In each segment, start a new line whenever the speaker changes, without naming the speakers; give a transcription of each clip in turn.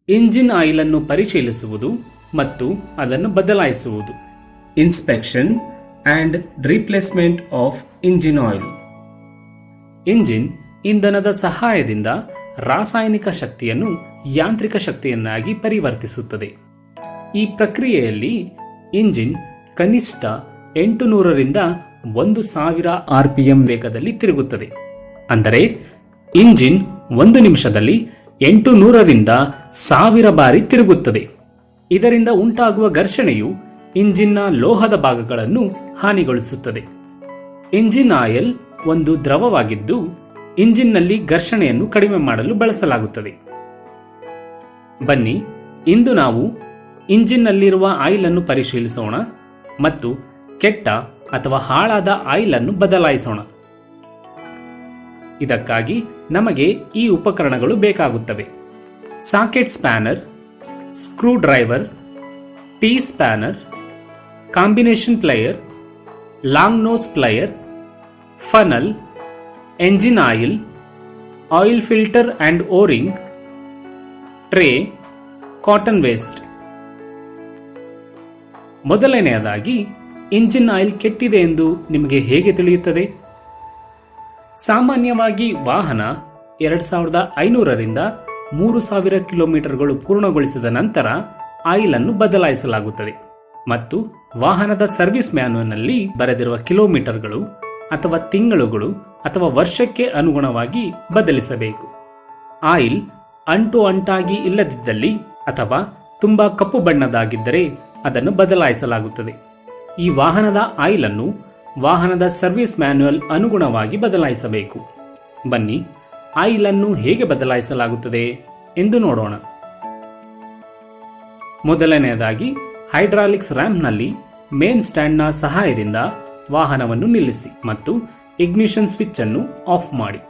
Engine oil ಅನ್ನು ಪರಿಶೀಲಿಸುವುದು ಮತ್ತು ಅದನ್ನು ಬದಲಾಯಿಸುವುದು. Inspection and replacement of engine oil. Engine ಇಂಧನದ ಸಹಾಯದಿಂದ ರಾಸಾಯನಿಕ ಶಕ್ತಿಯನ್ನು ಯಾಂತ್ರಿಕ ಶಕ್ತಿಯನ್ನಾಗಿ ಪರಿವರ್ತಿಸುತ್ತದೆ. ಈ ಪ್ರಕ್ರಿಯೆಯಲ್ಲಿ ಇಂಜಿನ್ ಕನಿಷ್ಠ 800 ರಿಂದ 1000 RPM ವೇಗದಲ್ಲಿ ತಿರುಗುತ್ತದೆ. ಅಂದರೆ ಇಂಜಿನ್ 1 ನಿಮಿಷದಲ್ಲಿ 800 ರಿಂದ 1000 ಬಾರಿ ತಿರುಗುತ್ತದೆ. ಇದರಿಂದ ಉಂಟಾಗುವ ಘರ್ಷಣೆಯು ಇಂಜಿನ್ನ ಲೋಹದ ಭಾಗಗಳನ್ನು ಹಾನಿಗೊಳಿಸುತ್ತದೆ. ಇಂಜಿನ್ ಆಯಿಲ್ ಒಂದು ದ್ರವವಾಗಿದ್ದು ಇಂಜಿನ್ನಲ್ಲಿ ಘರ್ಷಣೆಯನ್ನು ಕಡಿಮೆ ಮಾಡಲು ಬಳಸಲಾಗುತ್ತದೆ. ಬನ್ನಿ ಇಂದು ನಾವು ಇಂಜಿನ್ನಲ್ಲಿರುವ ಆಯಿಲ್ ಅನ್ನು ಪರಿಶೀಲಿಸೋಣ ಮತ್ತು ಕೆಟ್ಟ ಅಥವಾ ಹಾಳಾದ ಆಯಿಲ್ ಅನ್ನು ಬದಲಾಯಿಸೋಣ. ಇದಕ್ಕಾಗಿ ನಮಗೆ ಈ ಉಪಕರಣಗಳು ಬೇಕಾಗುತ್ತವೆ: socket spanner, screw driver, T spanner, combination plier, long nose plier, funnel, engine oil filter and O ring, tray, cotton waste. ಮೊದಲನೆಯದಾಗಿ ಇಂಜಿನ್ ಆಯಿಲ್ ಕೆಟ್ಟಿದೆ ಎಂದು ನಿಮಗೆ ಹೇಗೆ ತಿಳಿಯುತ್ತದೆ? ಸಾಮಾನ್ಯವಾಗಿ ವಾಹನ 2500 ರಿಂದ 3000 ಕಿಲೋಮೀಟರ್ಗಳು ಪೂರ್ಣಗೊಳಿಸಿದ ನಂತರ ಆಯಿಲ್ ಅನ್ನು ಬದಲಾಯಿಸಲಾಗುತ್ತದೆ ಮತ್ತು ವಾಹನದ ಸರ್ವಿಸ್ ಮ್ಯಾನ್ಯುವಲ್ನಲ್ಲಿ ಬರೆದಿರುವ ಕಿಲೋಮೀಟರ್ಗಳು ಅಥವಾ ತಿಂಗಳುಗಳು ಅಥವಾ ವರ್ಷಕ್ಕೆ ಅನುಗುಣವಾಗಿ ಬದಲಿಸಬೇಕು. ಆಯಿಲ್ ಅಂಟಾಗಿ ಇಲ್ಲದಿದ್ದಲ್ಲಿ ಅಥವಾ ತುಂಬಾ ಕಪ್ಪು ಬಣ್ಣದಾಗಿದ್ದರೆ ಅದನ್ನು ಬದಲಾಯಿಸಲಾಗುತ್ತದೆ. ಈ ವಾಹನದ ಆಯಿಲ್ ಅನ್ನು ವಾಹನದ ಸರ್ವಿಸ್ ಮ್ಯಾನ್ಯುವಲ್ ಅನುಗುಣವಾಗಿ ಬದಲಾಯಿಸಬೇಕು. ಬನ್ನಿ ಆಯಿಲ್ ಅನ್ನು ಹೇಗೆ ಬದಲಾಯಿಸಲಾಗುತ್ತದೆ ಎಂದು ನೋಡೋಣ. ಮೊದಲನೆಯದಾಗಿ ಹೈಡ್ರಾಲಿಕ್ಸ್ ರ್ಯಾಂಪ್ನಲ್ಲಿ ಮೇನ್ ಸ್ಟ್ಯಾಂಡ್ನ ಸಹಾಯದಿಂದ ವಾಹನವನ್ನು ನಿಲ್ಲಿಸಿ ಮತ್ತು ಇಗ್ನಿಷನ್ ಸ್ವಿಚ್ ಅನ್ನು ಆಫ್ ಮಾಡಿ.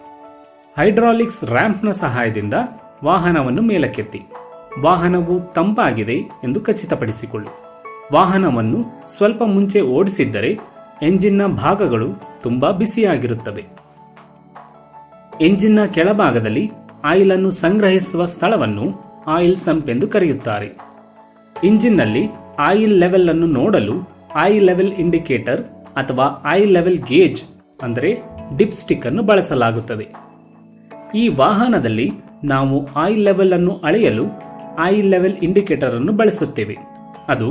ಹೈಡ್ರಾಲಿಕ್ಸ್ ರ್ಯಾಂಪ್ನ ಸಹಾಯದಿಂದ ವಾಹನವನ್ನು ಮೇಲಕ್ಕೆತ್ತಿ. ವಾಹನವು ತಂಪಾಗಿದೆ ಎಂದು ಖಚಿತಪಡಿಸಿಕೊಳ್ಳಿ. ವಾಹನವನ್ನು ಸ್ವಲ್ಪ ಮುಂಚೆ ಓಡಿಸಿದ್ದರೆ ಎಂಜಿನ್ನ ಭಾಗಗಳು ತುಂಬಾ ಬಿಸಿಯಾಗಿರುತ್ತವೆ. ಎಂಜಿನ್ನ ಕೆಳಭಾಗದಲ್ಲಿ ಆಯಿಲ್ ಅನ್ನು ಸಂಗ್ರಹಿಸುವ ಸ್ಥಳವನ್ನು ಆಯಿಲ್ ಸಂಪ್ ಎಂದು ಕರೆಯುತ್ತಾರೆ. ಇಂಜಿನ್ನಲ್ಲಿ ಆಯಿಲ್ ಲೆವೆಲ್ ಅನ್ನು ನೋಡಲು ಆಯಿಲ್ ಲೆವೆಲ್ ಇಂಡಿಕೇಟರ್ ಅಥವಾ ಆಯಿಲ್ ಲೆವೆಲ್ ಗೇಜ್ ಅಂದರೆ ಡಿಪ್ ಸ್ಟಿಕ್ ಅನ್ನು ಬಳಸಲಾಗುತ್ತದೆ. ಈ ವಾಹನದಲ್ಲಿ ನಾವು ಆಯಿಲ್ ಲೆವೆಲ್ ಅನ್ನು ಅಳೆಯಲು ಆಯಿಲ್ ಲೆವೆಲ್ ಇಂಡಿಕೇಟರ್ ಅನ್ನು ಬಳಸುತ್ತೇವೆ. ಅದು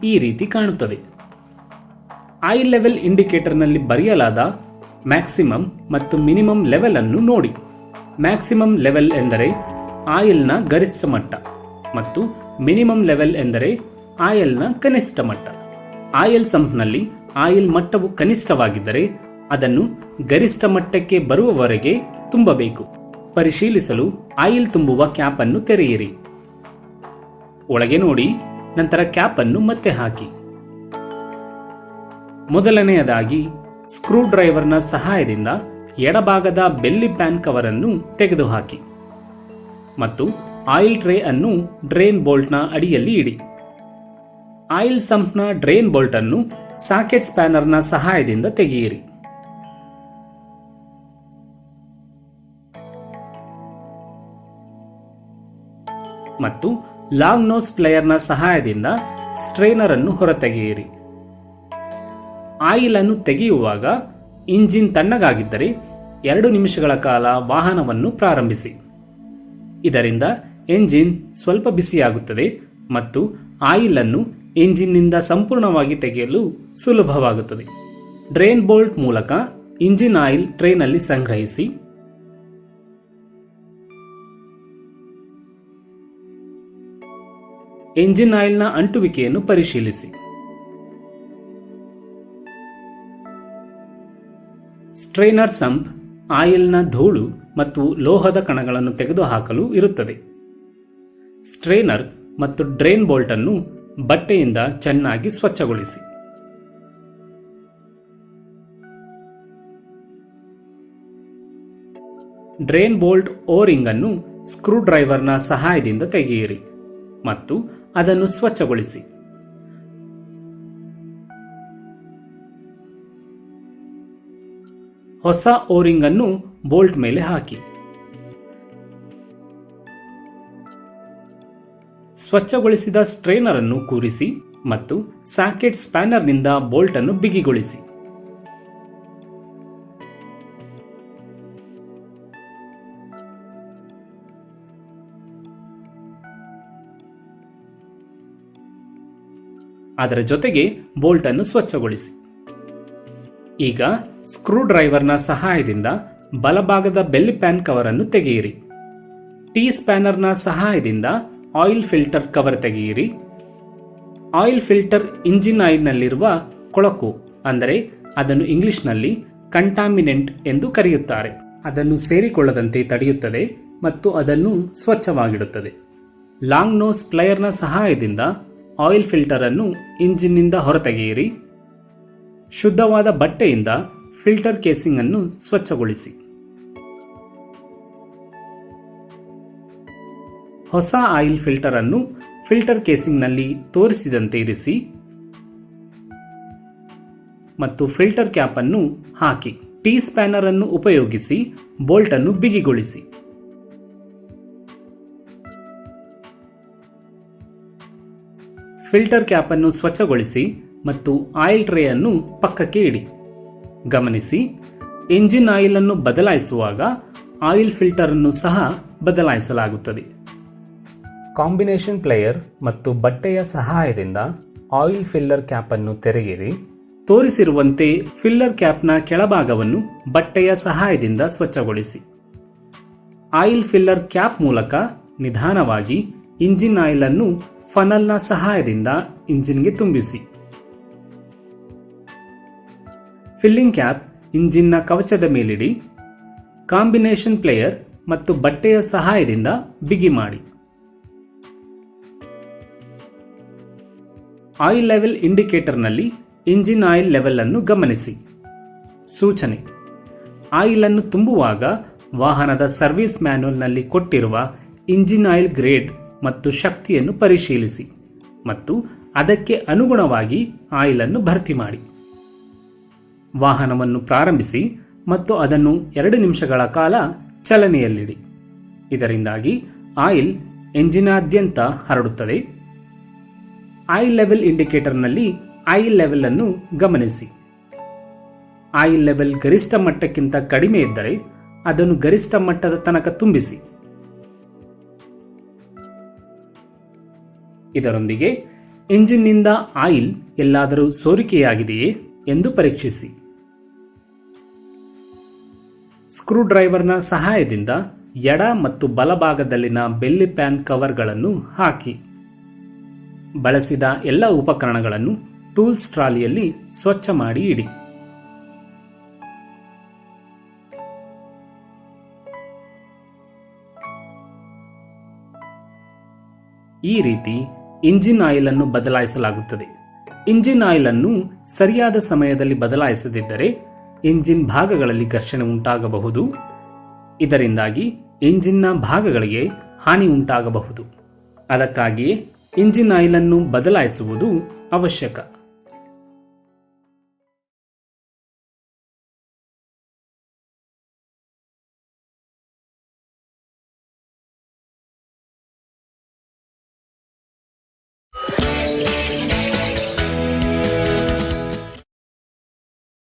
ಈ ರೀತಿ ಕಾಣುತ್ತದೆ. ಆಯಿಲ್ ಲೆವೆಲ್ ಇಂಡಿಕೇಟರ್ನಲ್ಲಿ ಬರೆಯಲಾದ ಮ್ಯಾಕ್ಸಿಮಮ್ ಮತ್ತು ಮಿನಿಮಮ್ ಲೆವೆಲ್ ಅನ್ನು ನೋಡಿ. ಮ್ಯಾಕ್ಸಿಮಮ್ ಲೆವೆಲ್ ಎಂದರೆ ಆಯಿಲ್ನ ಗರಿಷ್ಠ ಮಟ್ಟ ಮತ್ತು ಮಿನಿಮಮ್ ಲೆವೆಲ್ ಎಂದರೆ ಆಯಿಲ್ನ ಕನಿಷ್ಠ ಮಟ್ಟ. ಆಯಿಲ್ ಸಂಪ್ನಲ್ಲಿ ಆಯಿಲ್ ಮಟ್ಟವು ಕನಿಷ್ಠವಾಗಿದ್ದರೆ ಅದನ್ನು ಗರಿಷ್ಠ ಮಟ್ಟಕ್ಕೆ ಬರುವವರೆಗೆ ತುಂಬಬೇಕು. ಪರಿಶೀಲಿಸಲು ಆಯಿಲ್ ತುಂಬುವ ಕ್ಯಾಪ್ ಅನ್ನು ತೆರೆಯಿರಿ. ಒಳಗೆ ನೋಡಿ, ನಂತರ ಕ್ಯಾಪ್ ಅನ್ನು ಮತ್ತೆ ಹಾಕಿ. ಮೊದಲನೆಯದಾಗಿ ಸ್ಕ್ರೂ ಡ್ರೈವರ್ನ ಸಹಾಯದಿಂದ ಎಡಭಾಗದ ಬೆಲ್ಲಿ ಪ್ಯಾನ್ ಕವರ್ ಅನ್ನು ತೆಗೆದುಹಾಕಿ ಮತ್ತು ಆಯಿಲ್ ಟ್ರೇ ಅನ್ನು ಡ್ರೈನ್ ಬೋಲ್ಟ್ನ ಅಡಿಯಲ್ಲಿ ಇಡಿ. ಆಯಿಲ್ ಸಂಪ್ನ ಡ್ರೈನ್ ಬೋಲ್ಟ್ ಅನ್ನು ಸಾಕೆಟ್ ಸ್ಪ್ಯಾನರ್ನ ಸಹಾಯದಿಂದ ತೆಗೆಯಿರಿ. ಮತ್ತು ಲಾಂಗ್ ನೋಸ್ ಪ್ಲೇಯರ್ನ ಸಹಾಯದಿಂದ ಸ್ಟ್ರೈನರ್ ಅನ್ನು ಹೊರತೆಗೆಯಿರಿ. ಆಯಿಲ್ ಅನ್ನು ತೆಗೆಯುವಾಗ ಇಂಜಿನ್ ತಣ್ಣಗಾಗಿದ್ದರೆ 2 ನಿಮಿಷಗಳ ಕಾಲ ವಾಹನವನ್ನು ಪ್ರಾರಂಭಿಸಿ. ಇದರಿಂದ ಎಂಜಿನ್ ಸ್ವಲ್ಪ ಬಿಸಿಯಾಗುತ್ತದೆ ಮತ್ತು ಆಯಿಲ್ ಅನ್ನು ಇಂಜಿನ್ನಿಂದ ಸಂಪೂರ್ಣವಾಗಿ ತೆಗೆಯಲು ಸುಲಭವಾಗುತ್ತದೆ. ಡ್ರೈನ್ ಬೋಲ್ಟ್ ಮೂಲಕ ಇಂಜಿನ್ ಆಯಿಲ್ ಟ್ರೇನಲ್ಲಿ ಸಂಗ್ರಹಿಸಿ. ಎಂಜಿನ್ ಆಯಿಲ್ನ ಅಂಟುವಿಕೆಯನ್ನು ಪರಿಶೀಲಿಸಿ. ಸ್ಟ್ರೈನರ್ ಸಂಪ್ ಆಯಿಲ್ನ ಧೂಳು ಮತ್ತು ಲೋಹದ ಕಣಗಳನ್ನು ತೆಗೆದುಹಾಕಲು ಇರುತ್ತದೆ. ಸ್ಟ್ರೈನರ್ ಮತ್ತು ಡ್ರೈನ್ ಬೋಲ್ಟ್ ಅನ್ನು ಬಟ್ಟೆಯಿಂದ ಚೆನ್ನಾಗಿ ಸ್ವಚ್ಛಗೊಳಿಸಿ. ಡ್ರೈನ್ ಬೋಲ್ಟ್ ಓರಿಂಗ್ ಅನ್ನು ಸ್ಕ್ರೂ ಡ್ರೈವರ್ನ ಸಹಾಯದಿಂದ ತೆಗೆಯಿರಿ ಮತ್ತು ಅದನ್ನು ಸ್ವಚ್ಛಗೊಳಿಸಿ. ಹೊಸ ಓರಿಂಗ್ ಅನ್ನು ಬೋಲ್ಟ್ ಮೇಲೆ ಹಾಕಿ. ಸ್ವಚ್ಛಗೊಳಿಸಿದ ಸ್ಟ್ರೇನರ್ ಅನ್ನು ಕೂರಿಸಿ ಮತ್ತು ಸಾಕೆಟ್ ಸ್ಪ್ಯಾನರ್ನಿಂದ ಬೋಲ್ಟ್ ಅನ್ನು ಬಿಗಿಗೊಳಿಸಿ. ಅದರ ಜೊತೆಗೆ ಬೋಲ್ಟ್ ಅನ್ನು ಸ್ವಚ್ಛಗೊಳಿಸಿ. ಈಗ ಸ್ಕ್ರೂ ಡ್ರೈವರ್ನ ಸಹಾಯದಿಂದ ಬಲಭಾಗದ ಬೆಲ್ಲಿ ಪ್ಯಾನ್ ಕವರ್ ಅನ್ನು ತೆಗೆಯಿರಿ. ಟಿ ಸ್ಪ್ಯಾನರ್ನ ಸಹಾಯದಿಂದ ಆಯಿಲ್ ಫಿಲ್ಟರ್ ಕವರ್ ತೆಗೆಯಿರಿ. ಆಯಿಲ್ ಫಿಲ್ಟರ್ ಇಂಜಿನ್ ಆಯಿಲ್ನಲ್ಲಿರುವ ಕೊಳಕು, ಅಂದರೆ ಅದನ್ನು ಇಂಗ್ಲಿಷ್ನಲ್ಲಿ ಕಂಟಾಮಿನೆಂಟ್ ಎಂದು ಕರೆಯುತ್ತಾರೆ, ಅದನ್ನು ಸೇರಿಕೊಳ್ಳದಂತೆ ತಡೆಯುತ್ತದೆ ಮತ್ತು ಅದನ್ನು ಸ್ವಚ್ಛವಾಗಿಡುತ್ತದೆ. ಲಾಂಗ್ ನೋಸ್ ಪ್ಲೈಯರ್ನ ಸಹಾಯದಿಂದ ಆಯಿಲ್ ಫಿಲ್ಟರ್ ಅನ್ನು ಇಂಜಿನ್ನಿಂದ ಹೊರತೆಗೆಯಿರಿ. ಶುದ್ಧವಾದ ಬಟ್ಟೆಯಿಂದ ಫಿಲ್ಟರ್ ಕೇಸಿಂಗ್ ಅನ್ನು ಸ್ವಚ್ಛಗೊಳಿಸಿ. ಹೊಸ ಆಯಿಲ್ ಫಿಲ್ಟರ್ ಅನ್ನು ಫಿಲ್ಟರ್ ಕೇಸಿಂಗ್ನಲ್ಲಿ ತೋರಿಸಿದಂತೆ ಇರಿಸಿ ಮತ್ತು ಫಿಲ್ಟರ್ ಕ್ಯಾಪ್ ಅನ್ನು ಹಾಕಿ. ಟಿ ಸ್ಪ್ಯಾನರ್ ಅನ್ನು ಉಪಯೋಗಿಸಿ ಬೋಲ್ಟ್ ಅನ್ನು ಬಿಗಿಗೊಳಿಸಿ. ಫಿಲ್ಟರ್ ಕ್ಯಾಪ್ ಅನ್ನು ಸ್ವಚ್ಛಗೊಳಿಸಿ ಮತ್ತು ಆಯಿಲ್ ಟ್ರೇ ಅನ್ನು ಪಕ್ಕಕ್ಕೆ ಇಡಿ. ಗಮನಿಸಿ, ಎಂಜಿನ್ ಆಯಿಲ್ ಅನ್ನು ಬದಲಾಯಿಸುವಾಗ ಆಯಿಲ್ ಫಿಲ್ಟರ್ ಅನ್ನು ಸಹ ಬದಲಾಯಿಸಲಾಗುತ್ತದೆ. ಕಾಂಬಿನೇಷನ್ ಪ್ಲೇಯರ್ ಮತ್ತು ಬಟ್ಟೆಯ ಸಹಾಯದಿಂದ ಆಯಿಲ್ ಫಿಲ್ಲರ್ ಕ್ಯಾಪ್ ಅನ್ನು ತೆರೆಯಿರಿ. ತೋರಿಸಿರುವಂತೆ ಫಿಲ್ಲರ್ ಕ್ಯಾಪ್ನ ಕೆಳಭಾಗವನ್ನು ಬಟ್ಟೆಯ ಸಹಾಯದಿಂದ ಸ್ವಚ್ಛಗೊಳಿಸಿ. ಆಯಿಲ್ ಫಿಲ್ಲರ್ ಕ್ಯಾಪ್ ಮೂಲಕ ನಿಧಾನವಾಗಿ ಇಂಜಿನ್ ಆಯಿಲ್ ಅನ್ನು ಫನಲ್ನ ಸಹಾಯದಿಂದ ಇಂಜಿನ್ಗೆ ತುಂಬಿಸಿ. ಫಿಲ್ಲಿಂಗ್ ಕ್ಯಾಪ್ ಇಂಜಿನ್ನ ಕವಚದ ಮೇಲಿಡಿ. ಕಾಂಬಿನೇಷನ್ ಪ್ಲೇಯರ್ ಮತ್ತು ಬಟ್ಟೆಯ ಸಹಾಯದಿಂದ ಬಿಗಿ ಮಾಡಿ. ಆಯಿಲ್ ಲೆವೆಲ್ ಇಂಡಿಕೇಟರ್ನಲ್ಲಿ ಇಂಜಿನ್ ಆಯಿಲ್ ಲೆವೆಲ್ ಅನ್ನು ಗಮನಿಸಿ. ಸೂಚನೆ: ಆಯಿಲ್ ಅನ್ನು ತುಂಬುವಾಗ ವಾಹನದ ಸರ್ವಿಸ್ ಮ್ಯಾನ್ಯುಯಲ್ನಲ್ಲಿ ಕೊಟ್ಟಿರುವ ಇಂಜಿನ್ ಆಯಿಲ್ ಗ್ರೇಡ್ ಮತ್ತು ಶಕ್ತಿಯನ್ನು ಪರಿಶೀಲಿಸಿ ಮತ್ತು ಅದಕ್ಕೆ ಅನುಗುಣವಾಗಿ ಆಯಿಲ್ ಅನ್ನು ಭರ್ತಿ ಮಾಡಿ. ವಾಹನವನ್ನು ಪ್ರಾರಂಭಿಸಿ ಮತ್ತು ಅದನ್ನು 2 ನಿಮಿಷಗಳ ಕಾಲ ಚಲನೆಯಲ್ಲಿಡಿ. ಇದರಿಂದಾಗಿ ಆಯಿಲ್ ಎಂಜಿನಾದ್ಯಂತ ಹರಡುತ್ತದೆ. ಆಯಿಲ್ ಲೆವೆಲ್ ಇಂಡಿಕೇಟರ್ನಲ್ಲಿ ಆಯಿಲ್ ಲೆವೆಲ್ ಅನ್ನು ಗಮನಿಸಿ. ಆಯಿಲ್ ಲೆವೆಲ್ ಗರಿಷ್ಠ ಮಟ್ಟಕ್ಕಿಂತ ಕಡಿಮೆ ಇದ್ದರೆ ಅದನ್ನು ಗರಿಷ್ಠ ಮಟ್ಟದ ತನಕ ತುಂಬಿಸಿ. ಇದರೊಂದಿಗೆ ಇಂಜಿನ್ನಿಂದ ಆಯಿಲ್ ಎಲ್ಲಾದರೂ ಸೋರಿಕೆಯಾಗಿದೆಯೇ ಎಂದು ಪರೀಕ್ಷಿಸಿ. ಸ್ಕ್ರೂ ಡ್ರೈವರ್ನ ಸಹಾಯದಿಂದ ಎಡ ಮತ್ತು ಬಲಭಾಗದಲ್ಲಿನ ಬೆಲ್ಲಿ ಪ್ಯಾನ್ ಕವರ್ಗಳನ್ನು ಹಾಕಿ. ಬಳಸಿದ ಎಲ್ಲ ಉಪಕರಣಗಳನ್ನು ಟೂಲ್ಸ್ ಟ್ರಾಲಿಯಲ್ಲಿ ಸ್ವಚ್ಛ ಮಾಡಿ ಇಡಿ. ಈ ರೀತಿ ಇಂಜಿನ್ ಆಯಿಲ್ ಅನ್ನು ಬದಲಾಯಿಸಲಾಗುತ್ತದೆ. ಇಂಜಿನ್ ಆಯಿಲ್ ಅನ್ನು ಸರಿಯಾದ ಸಮಯದಲ್ಲಿ ಬದಲಾಯಿಸದಿದ್ದರೆ ಇಂಜಿನ್ ಭಾಗಗಳಲ್ಲಿ ಘರ್ಷಣೆ ಉಂಟಾಗಬಹುದು. ಇದರಿಂದಾಗಿ ಇಂಜಿನ್ನ ಭಾಗಗಳಿಗೆ ಹಾನಿ ಉಂಟಾಗಬಹುದು. ಅದಕ್ಕಾಗಿಯೇ ಇಂಜಿನ್ ಆಯಿಲ್ ಅನ್ನು ಬದಲಾಯಿಸುವುದು ಅವಶ್ಯಕ.